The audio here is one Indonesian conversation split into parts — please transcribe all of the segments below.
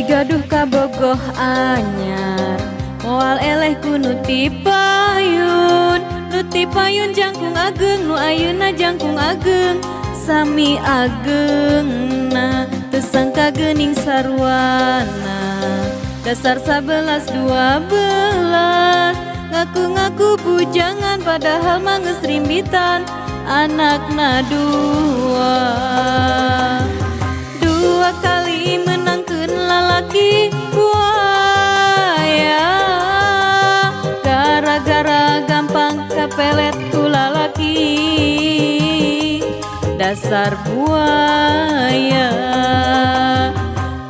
gaduh kabogoh anyar, moal eleh ku nuti payun. Nuti payun jangkung ageng, nu ayeuna jangkung ageng sami ageng na. Teu sangka geuning sarwana dasar 11-12, ngaku-ngaku bujangan padahal mah geus rimbitan anakna dua kali menangkeun lalaki buaya, gara-gara gampang kapelet ku lalaki dasar buaya.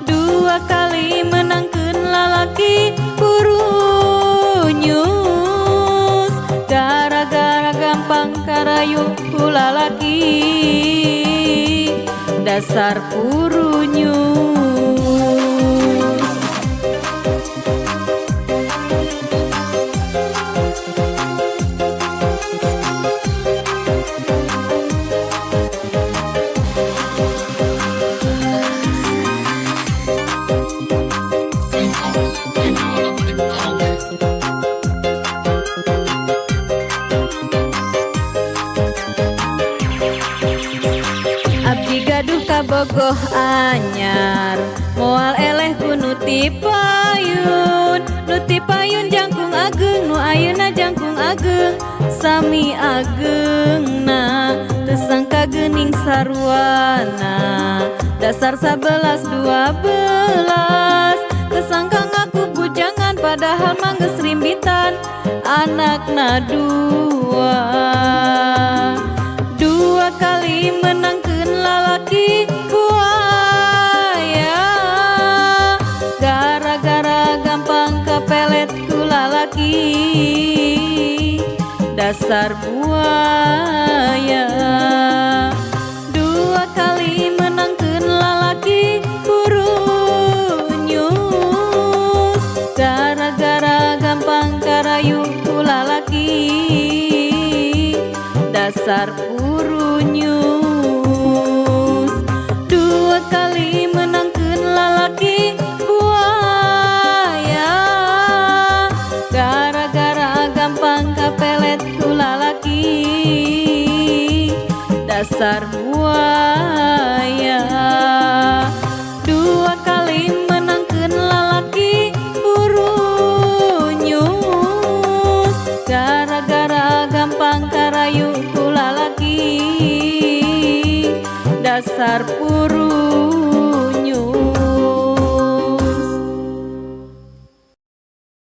Dua kali menangkeun lalaki purunyus, gara-gara gampang karayu ku lalaki dasar purunyus. Abdi gaduh kabogoh anyar, moal eleh ku nuti payun. Nuti payun jangkung ageng, nu ayeuna jangkung ageng sami ageng na. Teu sangka geuning sarwana dasar 11-12, teu sangka ngaku bujangan padahal mah geus rimbitan anakna dua kali menangkeun lalaki buaya, gara-gara gampang kapelet ku lalaki dasar buaya. Dua kali menangkeun lalaki purunyus, gara-gara gampang karayu ku lalaki dasar purunyus. Dua kali menangkeun lalaki buaya, gara-gara gampang kapelet ku lalaki dasar buaya. Dua kali menangkeun lalaki purunyus, gara-gara gampang karayu ku lalaki dasar puru